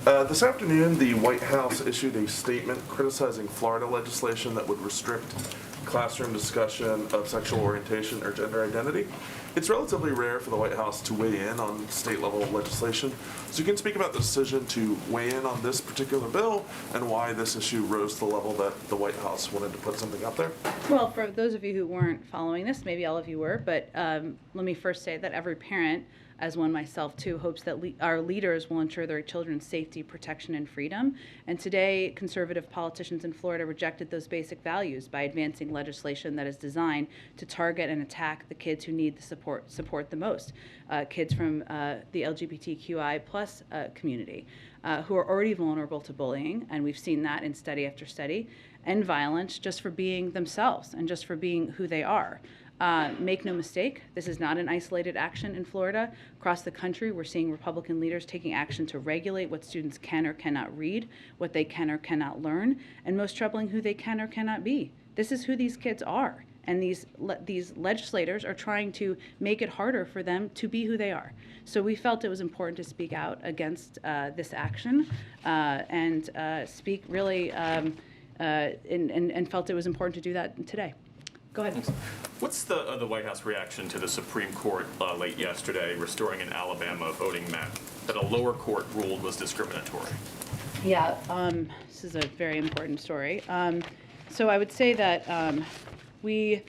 This afternoon, the White House issued a statement criticizing Florida legislation that would restrict classroom discussion of sexual orientation or gender identity. It's relatively rare for the White House to weigh in on state-level legislation. So you can speak about the decision to weigh in on this particular bill and why this issue rose to the level that the White House wanted to put something up there? Well, for those of you who weren't following this, maybe all of you were, but let me first say that every parent, as one myself too, hopes that our leaders will ensure their children's safety, protection, and freedom. And today, conservative politicians in Florida rejected those basic values by advancing legislation that is designed to target and attack the kids who need the support the most, kids from the LGBTQI plus community, who are already vulnerable to bullying, and we've seen that in study after study, and violence just for being themselves and just for being who they are. Make no mistake, this is not an isolated action in Florida. Across the country, we're seeing Republican leaders taking action to regulate what students can or cannot read, what they can or cannot learn, and most troubling, who they can or cannot be. This is who these kids are, and these legislators are trying to make it harder for them to be who they are. So we felt it was important to speak out against this action and speak really, and felt it was important to do that today. Go ahead. What's the White House reaction to the Supreme Court late yesterday restoring an Alabama voting map that a lower court ruled was discriminatory? Yeah, this is a very important story. So I would say that we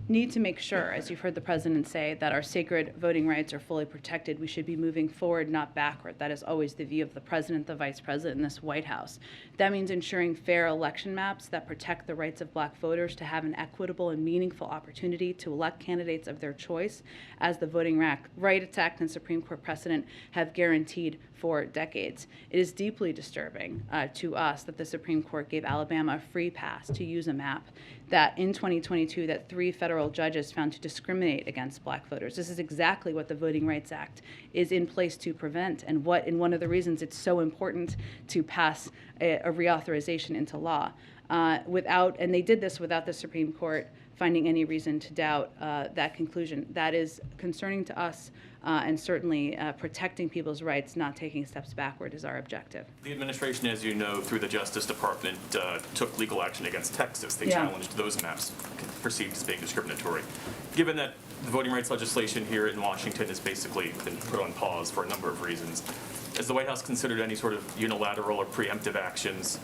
need to make sure, as you've heard the president say, that our sacred voting rights are fully protected. We should be moving forward, not backward. That is always the view of the president, the vice president, and this White House. That means ensuring fair election maps that protect the rights of black voters to have an equitable and meaningful opportunity to elect candidates of their choice, as the Voting Rights Act and Supreme Court precedent have guaranteed for decades. It is deeply disturbing to us that the Supreme Court gave Alabama a free pass to use a map that in 2022 that 3 federal judges found to discriminate against black voters. This is exactly what the Voting Rights Act is in place to prevent, and one of the reasons it's so important to pass a reauthorization into law. And they did this without the Supreme Court finding any reason to doubt that conclusion. That is concerning to us, and certainly protecting people's rights, not taking steps backward, is our objective. The administration, as you know, through the Justice Department, took legal action against Texas. They challenged those maps perceived as being discriminatory. Given that the voting rights legislation here in Washington has basically been put on pause for a number of reasons, has the White House considered any sort of unilateral or preemptive actions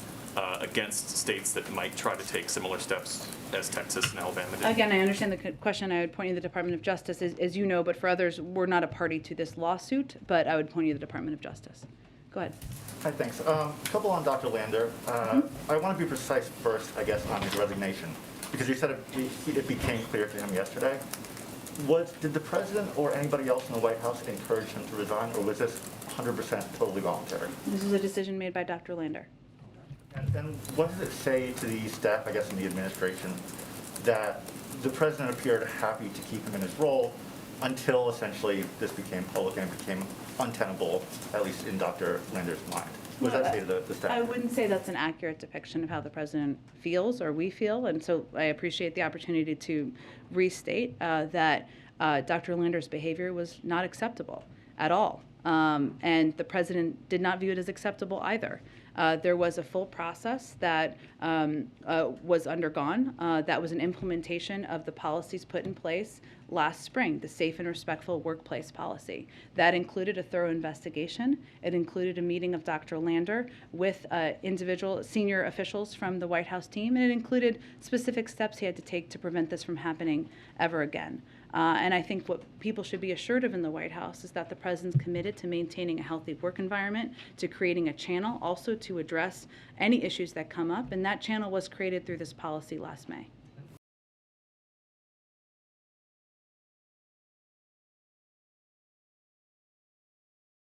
against states that might try to take similar steps as Texas and Alabama did? Again, I understand the question. I would point you to the Department of Justice, as you know, but for others, we're not a party to this lawsuit, but I would point you to the Department of Justice. Go ahead. Hi, thanks. A couple on Dr. Lander. I want to be precise first, I guess, on his resignation, because you said it became clear to him yesterday. Did the president or anybody else in the White House encourage him to resign, or was this 100% totally voluntary? This is a decision made by Dr. Lander. And what does it say to the staff, I guess, in the administration, that the president appeared happy to keep him in his role until essentially this became public and became untenable, at least in Dr. Lander's mind? What does that say to the staff? I wouldn't say that's an accurate depiction of how the president feels or we feel, and so I appreciate the opportunity to restate that Dr. Lander's behavior was not acceptable at all. And the president did not view it as acceptable either. There was a full process that was undergone. That was an implementation of the policies put in place last spring, the Safe and Respectful Workplace Policy. That included a thorough investigation. It included a meeting of Dr. Lander with individual senior officials from the White House team, and it included specific steps he had to take to prevent this from happening ever again. And I think what people should be assured of in the White House is that the president's committed to maintaining a healthy work environment, to creating a channel also to address any issues that come up, and that channel was created through this policy last May.